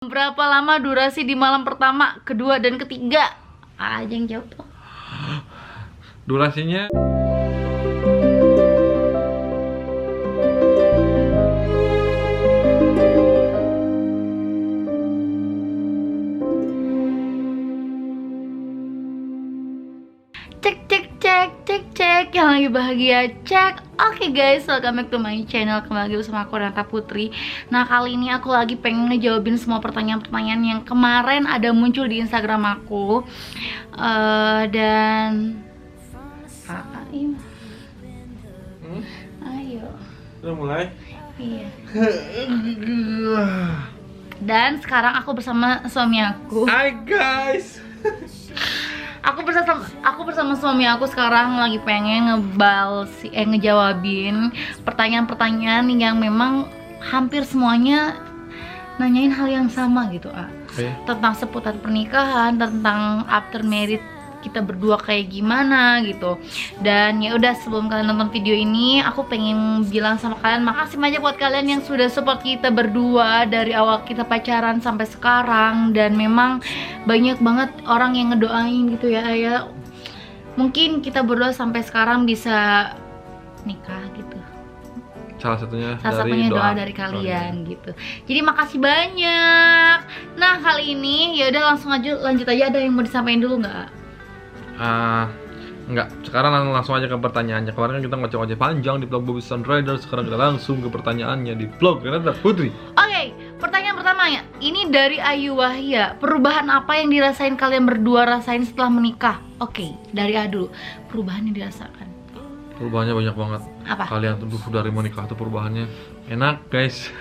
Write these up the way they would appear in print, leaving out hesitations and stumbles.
Berapa lama durasi di malam pertama, kedua, dan ketiga? Aja yang jawab tuh. Durasinya Cek cek cek cek cek, yang lagi bahagia cek. Oke guys, welcome back to my channel. Kembali lagi bersama aku Renata Putri. Nah, kali ini aku lagi pengen ngejawabin semua pertanyaan-pertanyaan yang kemarin ada muncul di Instagram aku. Dan ayo. Ayo. udah mulai. Iya. Dan sekarang aku bersama suami aku. Hai guys. Aku bersama suami aku sekarang lagi pengen ngejawabin pertanyaan-pertanyaan yang memang hampir semuanya nanyain hal yang sama gitu, tentang seputar pernikahan, tentang after married kita berdua kayak gimana gitu. Dan ya udah, sebelum kalian nonton video ini, aku pengen bilang sama kalian makasih banyak buat kalian yang sudah support kita berdua dari awal kita pacaran sampai sekarang. Dan memang banyak banget orang yang ngedoain gitu ya. Mungkin kita berdua sampai sekarang bisa nikah gitu. Salah satunya doa dari kalian gitu. Jadi makasih banyak. Nah, kali ini ya udah lanjut aja. Ada yang mau disampaikan dulu nggak? Enggak, sekarang langsung aja ke pertanyaannya. Kemarin kan kita ngoceh-ngoceh panjang di vlog Bobby Sun Rider. Sekarang kita langsung ke pertanyaannya di vlog Renata Putri. Oke, pertanyaan pertamanya ini dari Ayu Wahya. Perubahan apa yang dirasain kalian berdua rasain setelah menikah? Oke, dari Adu. Perubahan yang dirasakan. Perubahannya banyak banget. Apa? Kalian tuh dari menikah tuh perubahannya enak guys.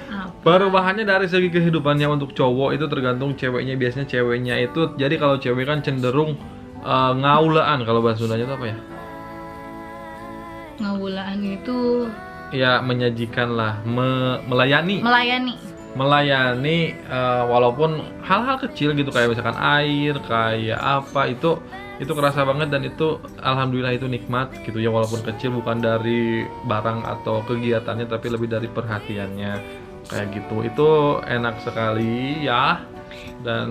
Apa? Perubahannya dari segi kehidupannya untuk cowok itu tergantung ceweknya. Biasanya ceweknya itu, jadi kalau cewek kan cenderung ngaulaan, kalau bahasa Sundanya itu apa ya? Ngawulaan itu Ya menyajikan lah, melayani. Walaupun hal-hal kecil gitu, kayak misalkan air, kayak apa, itu kerasa banget. Dan itu alhamdulillah itu nikmat gitu ya, walaupun kecil, bukan dari barang atau kegiatannya, tapi lebih dari perhatiannya kayak gitu. Itu enak sekali ya. Dan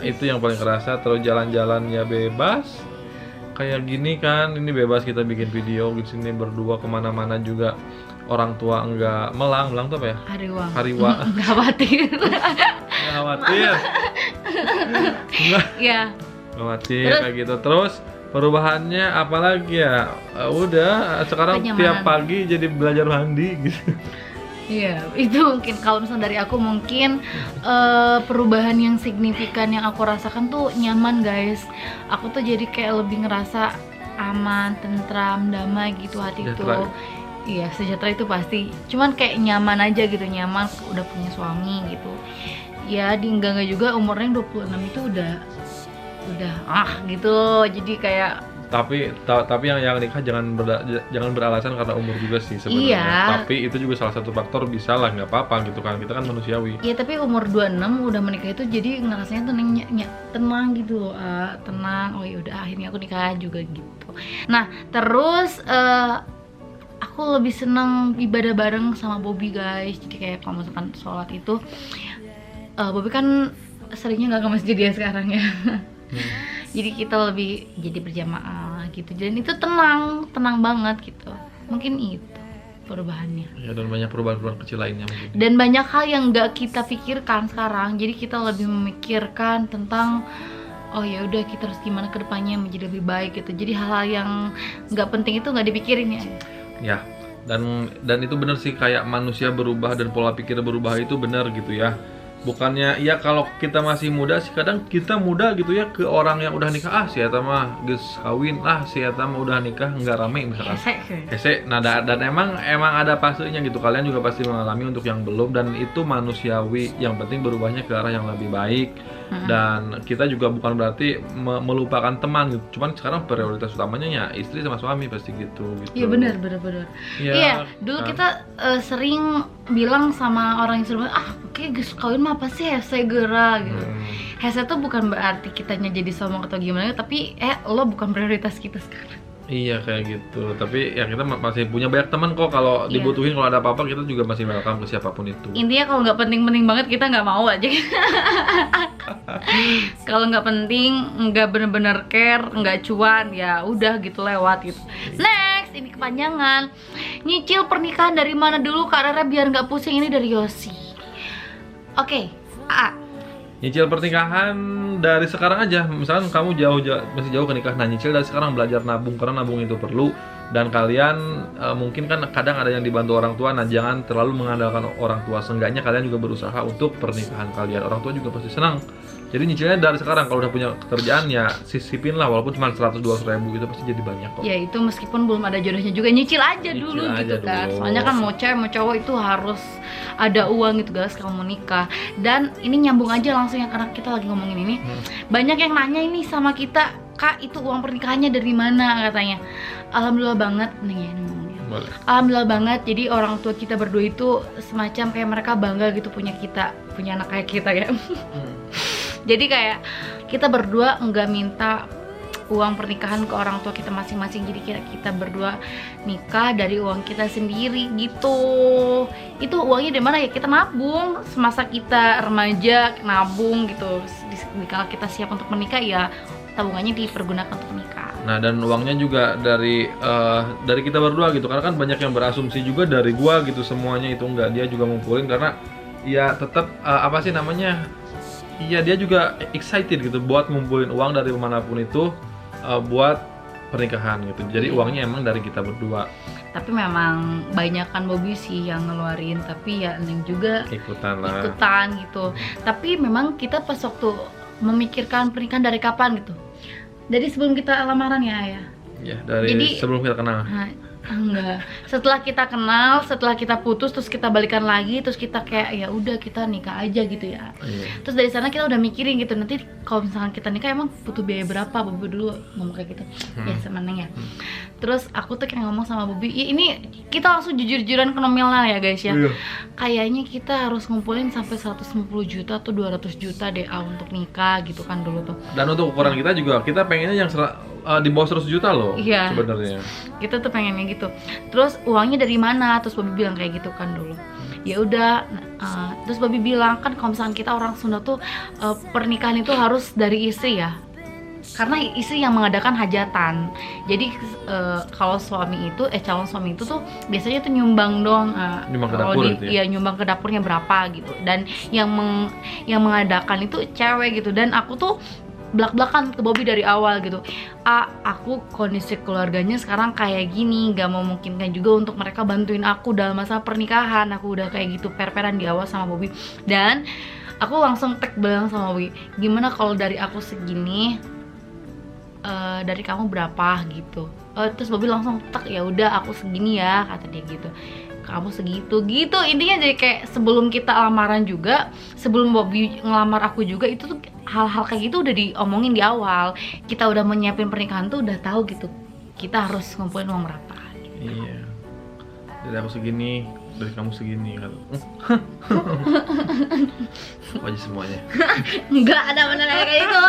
itu yang paling kerasa. Terus jalan-jalannya bebas kayak gini kan, ini bebas kita bikin video di sini berdua, kemana-mana juga orang tua enggak melang tuh apa ya? Hariwa. Nggak khawatir. Nggak khawatir. Ya. Khawatir kayak gitu. Terus perubahannya apalagi ya? Udah sekarang Kenyamanan. tiap pagi jadi belajar mandi gitu. Iya, itu mungkin kalau misalnya dari aku mungkin perubahan yang signifikan yang aku rasakan tuh nyaman guys. Aku tuh jadi kayak lebih ngerasa aman, tentram, damai gitu hati tuh. Iya, sejahtera itu pasti. Cuman kayak nyaman aja gitu, nyaman udah punya suami gitu. Ya, di enggak juga umurnya 26 itu udah gitu. Jadi kayak Tapi yang nikah jangan beralasan karena umur juga sih sebenarnya. Iya. Tapi itu juga salah satu faktor, bisa lah, nggak apa-apa gitu kan, kita kan manusiawi. iya, tapi umur 26 udah menikah itu jadi ngerasanya tenang gitu loh, tenang. Oh ya udah, akhirnya aku nikah juga gitu. Nah, terus aku lebih seneng ibadah bareng sama Bobby guys. Jadi kayak kalau misalkan sholat itu, Bobby kan seringnya nggak ke masjid ya sekarang ya. Jadi kita lebih jadi berjamaah gitu. Dan itu tenang banget gitu. Mungkin itu perubahannya. Ya, dan banyak perubahan-perubahan kecil lainnya mungkin. Dan banyak hal yang nggak kita pikirkan sekarang. Jadi kita lebih memikirkan tentang oh ya udah, kita harus gimana ke depannya menjadi lebih baik gitu. Jadi hal-hal yang nggak penting itu nggak dipikirin ya. Ya, dan itu benar sih, kayak manusia berubah dan pola pikir berubah itu benar gitu ya. Bukannya ya kalau kita masih muda sih, kadang kita muda gitu ya, ke orang yang udah nikah, si eta mah geus kawin, si eta mah udah nikah nggak rame misalkan. Hese. Nah, dan emang ada fasenya gitu. Kalian juga pasti mengalami untuk yang belum, dan itu manusiawi. Yang penting berubahnya ke arah yang lebih baik. Dan kita juga bukan berarti melupakan teman gitu. Cuman sekarang prioritas utamanya ya istri sama suami, pasti gitu. Iya, benar. Iya, dulu kan? kita sering bilang sama orang yang sudah oke, geus kawin mah apa sih hese geura gitu. Hese tuh bukan berarti kitanya jadi sombong atau gimana, tapi lo bukan prioritas kita sekarang. Iya kayak gitu. Tapi ya kita masih punya banyak teman kok. Kalau dibutuhin, kalau ada apa-apa kita juga masih welcome ke siapapun itu. Intinya kalau nggak penting-penting banget kita nggak mau aja. Kalau nggak penting, nggak bener-bener care, nggak cuan, ya udah gitu lewat gitu. Next, ini kepanjangan. Nyicil pernikahan dari mana dulu Kak Rara biar nggak pusing, ini dari Yosi. Oke, Nyicil pernikahan dari sekarang aja. Misalkan kamu masih jauh ke nikah, nah nyicil dari sekarang, belajar nabung karena nabung itu perlu. Dan kalian mungkin kan kadang ada yang dibantu orang tua, nah jangan terlalu mengandalkan orang tua. Seenggaknya kalian juga berusaha untuk pernikahan kalian. Orang tua juga pasti senang. Jadi nyicilnya dari sekarang, kalau udah punya kerjaan ya sisipin lah, walaupun cuma 100-200 ribu gitu pasti jadi banyak kok. Ya itu meskipun belum ada jodohnya juga, nyicil aja dulu gitu kan. Soalnya kan mau cewek mau cowok itu harus ada uang gitu guys kalau mau nikah. Dan ini nyambung aja langsung ya, karena kita lagi ngomongin ini. Banyak yang nanya ini sama kita, Kak itu uang pernikahannya dari mana katanya. Alhamdulillah banget nih ya ngomongnya. Alhamdulillah banget, jadi orang tua kita berdua itu semacam kayak mereka bangga gitu punya anak kayak kita ya. Jadi kayak kita berdua nggak minta uang pernikahan ke orang tua kita masing-masing. Jadi kita berdua nikah dari uang kita sendiri gitu. Itu uangnya dari mana ya? Kita nabung semasa kita remaja, nabung gitu. Kalau kita siap untuk menikah ya tabungannya dipergunakan untuk menikah. Nah dan uangnya juga dari kita berdua gitu, karena kan banyak yang berasumsi juga dari gua gitu semuanya itu enggak, dia juga ngumpulin karena ya tetap apa sih namanya, iya dia juga excited gitu buat ngumpulin uang dari manapun itu buat pernikahan gitu. Jadi uangnya emang dari kita berdua. Tapi memang banyakan Bobby sih yang ngeluarin, tapi ya Neng juga ikutan gitu. Tapi memang kita pas waktu memikirkan pernikahan dari kapan gitu. Dari sebelum kita lamaran ya Ayah? Ya dari sebelum kita kenal. Enggak. Setelah kita kenal, setelah kita putus, terus kita balikan lagi, terus kita kayak ya udah kita nikah aja gitu ya. Terus dari sana kita udah mikirin gitu, nanti kalau misalkan kita nikah emang butuh biaya berapa? Bobi dulu ngomong kayak gitu. Ya sama Neng ya. Terus aku tuh kayak ngomong sama Bobi, ini kita langsung jujur-jujuran ke nominal ya guys ya. Kayaknya kita harus ngumpulin sampai 150 juta atau 200 juta deh untuk nikah gitu kan dulu tuh. Dan untuk ukuran kita juga, kita pengennya yang di bawah 100 juta loh sebenarnya. Kita tuh pengennya gitu. Terus uangnya dari mana? Terus Bobi bilang kayak gitu kan dulu. Ya udah, terus Bobi bilang kan kalau misalkan kita orang Sunda tuh pernikahan itu harus dari istri ya. Karena istri yang mengadakan hajatan. Jadi kalau suami itu calon suami itu tuh biasanya tuh nyumbang dong. Nyumbang ke dapur gitu ya? Iya, nyumbang ke dapurnya berapa gitu. Dan yang mengadakan itu cewek gitu. Dan aku tuh belak-belakan ke Bobby dari awal gitu. Aku kondisi keluarganya sekarang kayak gini, gak memungkinkan juga untuk mereka bantuin aku dalam masa pernikahan. Aku udah kayak gitu per-peran di awal sama Bobby. Dan aku langsung bilang sama Bobby, gimana kalau dari aku segini, dari kamu berapa gitu. Terus Bobby langsung ya udah aku segini ya, kata dia gitu. Kamu segitu gitu. Intinya jadi kayak sebelum kita lamaran juga, sebelum Bobby ngelamar aku juga, itu tuh hal-hal kayak gitu udah diomongin di awal. Kita udah menyiapin pernikahan tuh udah tahu gitu kita harus ngumpulin uang berapa gitu. Iya. Dari aku segini, dari kamu segini kan. Aja semuanya. Enggak ada beneran kayak gitu.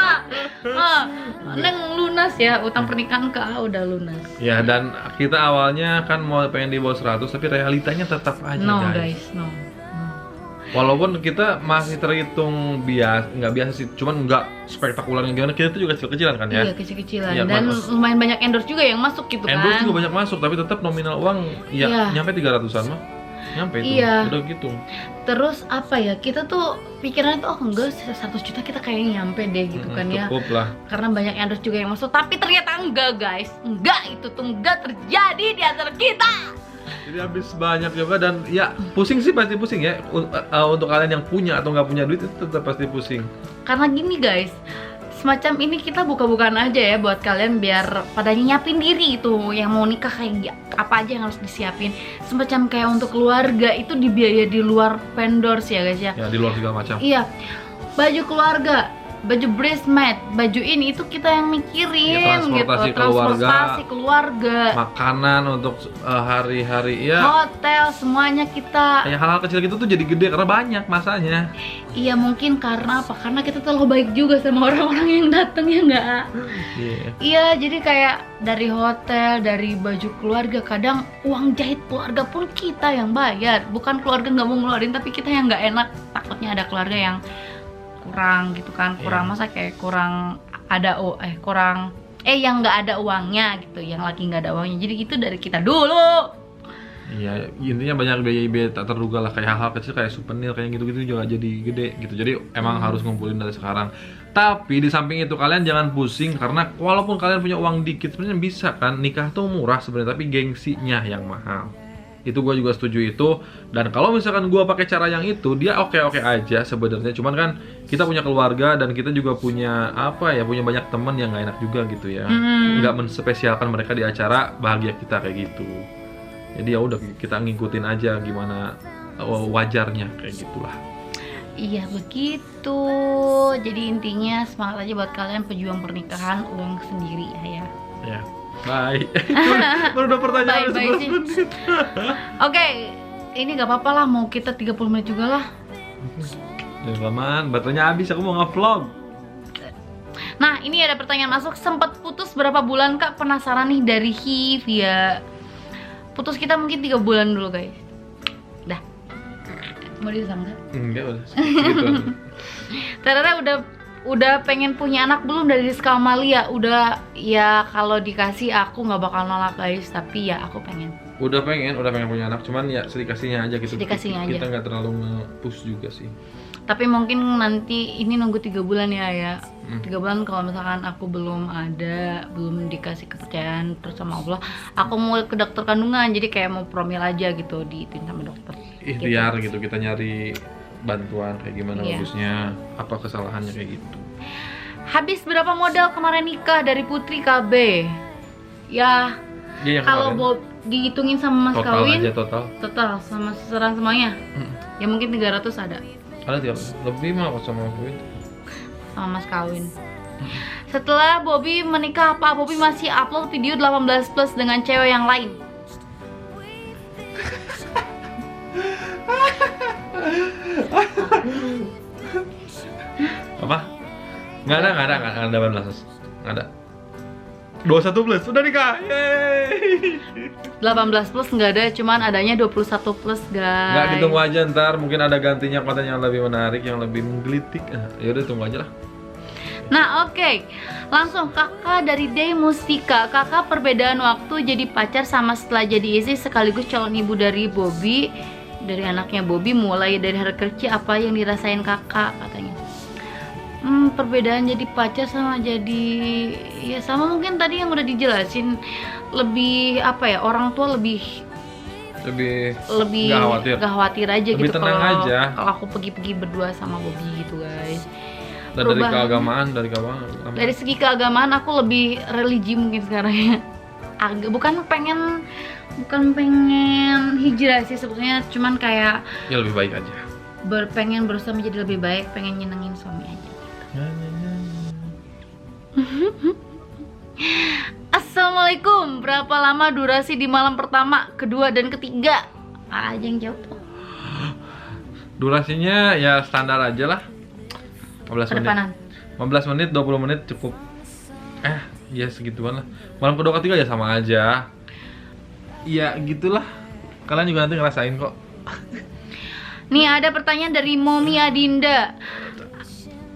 Neng lunas ya, utang pernikahan ke udah lunas. Ya dan kita awalnya kan mau pengen di bawah 100, tapi realitanya tetap aja guys. No. Walaupun kita masih terhitung nggak biasa sih, cuman nggak spektakuler gimana, kita tuh juga kecil-kecilan kan ya? Iya kecil-kecilan, ya, dan lumayan banyak endorse juga yang masuk gitu kan. Endorse juga banyak masuk, tapi tetap nominal uang nyampe 300-an mah. Nyampe itu, udah gitu. Terus apa ya, kita tuh pikirannya tuh enggak 100 juta kita kayaknya nyampe deh gitu kan ya. Cukup lah. Karena banyak endorse juga yang masuk, tapi ternyata enggak guys. Enggak, itu tuh enggak terjadi di antara kita. Jadi habis banyak juga dan ya pusing sih, pasti pusing ya. Untuk kalian yang punya atau nggak punya duit itu tetap pasti pusing. Karena gini guys, semacam ini kita buka-bukaan aja ya buat kalian biar pada nyiapin diri itu yang mau nikah kayak apa aja yang harus disiapin. Semacam kayak untuk keluarga itu dibiaya di luar vendors ya guys ya. Ya di luar segala macam. Iya, baju keluarga baju bridesmaid, baju ini itu kita yang mikirin Ya, transportasi gitu, transportasi keluarga, makanan untuk hari-hari ya. hotel, semuanya kita. Kayak hal-hal kecil gitu tuh jadi gede karena banyak masanya. Iya mungkin karena apa? Karena kita terlalu baik juga sama orang-orang yang datang ya nggak? Iya. Iya, jadi kayak dari hotel, dari baju keluarga, kadang uang jahit keluarga pun kita yang bayar. Bukan keluarga nggak mau ngeluarin, tapi kita yang nggak enak. Takutnya ada keluarga yang kurang gitu kan, kurang masa kayak kurang ada kurang yang nggak ada uangnya gitu, yang lagi nggak ada uangnya. Jadi itu dari kita dulu. Iya, intinya banyak biaya-biaya tak terduga lah, kayak hal-hal kecil kayak souvenir kayak gitu-gitu juga jadi gede gitu. Jadi emang harus ngumpulin dari sekarang. Tapi di samping itu kalian jangan pusing karena walaupun kalian punya uang dikit sebenarnya bisa kan, nikah tuh murah sebenarnya tapi gengsinya yang mahal. Itu gue juga setuju itu. Dan kalau misalkan gue pakai cara yang itu, dia oke-oke aja sebenarnya. Cuman kan kita punya keluarga dan kita juga punya punya banyak teman yang nggak enak juga gitu ya. Nggak menspesialkan mereka di acara bahagia kita kayak gitu. Jadi ya udah kita ngikutin aja gimana wajarnya kayak gitulah. Iya begitu. Jadi intinya semangat aja buat kalian pejuang pernikahan, uang sendiri ya. Ya. Bye. Baru udah pertanyaan Bye, 11 menit. Oke, ini gak apa-apa lah, mau kita 30 menit juga lah. Jangan kelamaan, baterainya habis, aku mau nge-vlog. Nah, ini ada pertanyaan masuk. Sempat putus berapa bulan Kak? Penasaran nih dari Hivia. Putus kita mungkin 3 bulan dulu guys. Dah. Mau disangka? Enggak udah. Gitu. Ternyata udah pengen punya anak belum dari Rizka Amalia? Udah, ya kalau dikasih aku nggak bakal nolak guys, tapi ya aku pengen. Udah pengen punya anak, cuman ya sedikasihnya aja gitu. Sedikasihnya aja. Kita nggak terlalu nge-push juga sih. Tapi mungkin nanti ini nunggu 3 bulan ya. 3 bulan kalau misalkan aku belum dikasih kepercayaan terus sama Allah, aku mau ke dokter kandungan, jadi kayak mau promil aja gitu, diituin sama dokter. Ikhtiar gitu, kita nyari bantuan kayak gimana bagusnya, apa kesalahannya kayak gitu. Habis berapa modal kemarin nikah dari Putri KB? Ya, Yang kalau kemarin. dihitungin sama mas Total kawin, aja total sama seserang semuanya, ya mungkin 300 ada. Ada tiap lebih mah sama Bobby. Sama mas kawin. Setelah Bobby menikah, apa Bobby masih upload video 18 plus dengan cewek yang lain? Apa? Nggak ada 18 plus. Nggak ada. 21 plus, udah nikah, yeay. 18 plus nggak ada, cuman adanya 21 plus guys. Nggak, ditunggu aja ntar, mungkin ada gantinya konten yang lebih menarik, yang lebih menggelitik. Yaudah tunggu aja lah. Nah oke, langsung kakak dari Day Mustika. Kakak perbedaan waktu jadi pacar sama setelah jadi istri sekaligus calon ibu dari Bobby, dari anaknya Bobby, mulai dari hari kerja apa yang dirasain kakak katanya. Perbedaan jadi pacar sama jadi ya sama mungkin tadi yang udah dijelasin, lebih orang tua lebih gak khawatir aja lebih gitu tenang aja. kalau aku pergi berdua sama Bobby gitu guys. Dan dari keagamaan, dari segi keagamaan aku lebih religi mungkin sekarang ya. Bukan pengen hijrah sih sebetulnya, cuman kayak ya lebih baik aja. pengen berusaha menjadi lebih baik, pengen nyenengin suami aja. Assalamualaikum. Berapa lama durasi di malam pertama, kedua, dan ketiga? Aja yang jawab. Durasinya ya standar aja lah. 15 menit. Kedepanan. 15 menit, 20 menit cukup. Ya segituan lah. Malam kedua ketiga ya sama aja. Ya gitulah. Kalian juga nanti ngerasain kok. Nih ada pertanyaan dari Momi Adinda.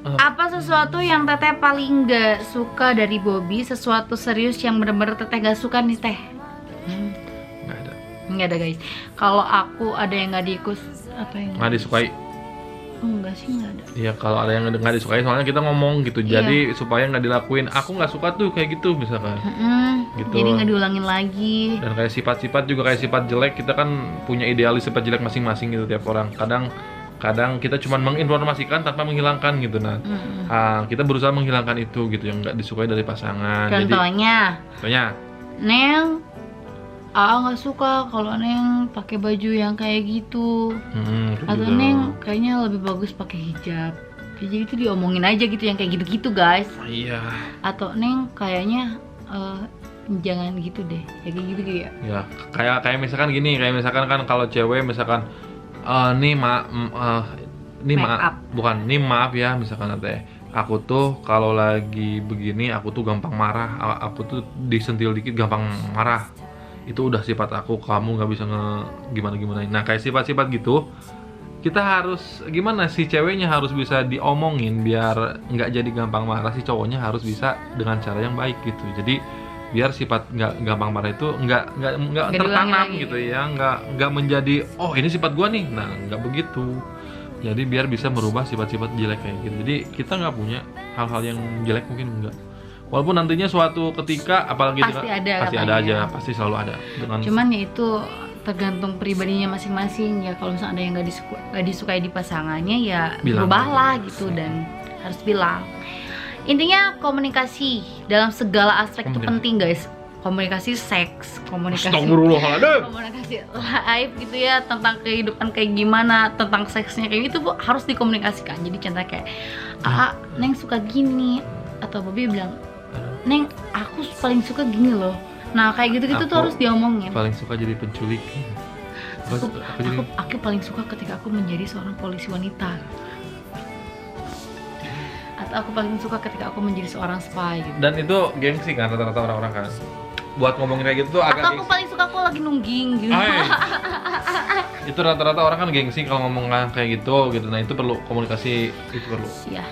Apa sesuatu yang teteh paling gak suka dari Bobby? Sesuatu serius yang bener-bener teteh gak suka nih teh? Nggak ada guys. Kalau aku ada yang gak nggak disukai. Enggak sih, nggak ada. Iya, kalau ada yang nggak disukai soalnya kita ngomong gitu, jadi supaya nggak dilakuin. Aku nggak suka tuh kayak gitu misalkan. Gitu. Jadi nggak diulangin lagi. Dan kayak sifat-sifat juga kayak sifat jelek, kita kan punya idealis sifat jelek masing-masing gitu tiap orang. Kadang kita cuma menginformasikan tanpa menghilangkan gitu. Kita berusaha menghilangkan itu gitu yang nggak disukai dari pasangan. Contohnya, Neng, nggak suka kalau Neng pakai baju yang kayak gitu. Atau Neng kayaknya lebih bagus pakai hijab. Jadi itu diomongin aja gitu yang kayak gitu-gitu guys. Iya. Atau Neng kayaknya jangan gitu deh, ya kayak gitu ya. Ya kayak misalkan gini, kayak misalkan kan kalau cewek misalkan nih maaf ya misalkan teh, aku tuh kalau lagi begini aku tuh gampang marah, aku tuh disentil dikit gampang marah. Itu udah sifat aku, kamu nggak bisa gimana-gimanain. Nah kayak sifat-sifat gitu kita harus gimana, si ceweknya harus bisa diomongin biar nggak jadi gampang marah, si cowoknya harus bisa dengan cara yang baik gitu. Jadi biar sifat nggak gampang marah itu nggak tertanam gitu ya, nggak menjadi oh ini sifat gua nih. Nah nggak begitu. Jadi biar bisa merubah sifat-sifat jelek kayak gitu. Jadi kita nggak punya hal-hal yang jelek, mungkin enggak. Walaupun nantinya suatu ketika apalagi pasti ada aja, pasti selalu ada. Cuman ya itu tergantung pribadinya masing-masing ya. Kalau misalnya ada yang nggak disukai di pasangannya ya berubahlah gitu, dan harus bilang. Intinya komunikasi dalam segala aspek itu penting guys. Komunikasi seks, komunikasi live gitu ya, tentang kehidupan kayak gimana, tentang seksnya kayak gitu harus dikomunikasikan. Jadi contohnya kayak Neng suka gini, atau Bobby bilang Neng aku paling suka gini loh. Nah kayak gitu-gitu tuh harus diomongin. Paling suka jadi penculik. Aku paling suka ketika aku menjadi seorang polisi wanita. Atau aku paling suka ketika aku menjadi seorang spy gitu. Dan itu gengsi kan rata-rata orang-orang kan buat ngomongin kayak gitu tuh agak atau aku paling suka aku lagi nungging gitu. Itu rata-rata orang kan gengsi kalau ngomong kayak gitu. Nah itu perlu komunikasi, itu perlu. Iya.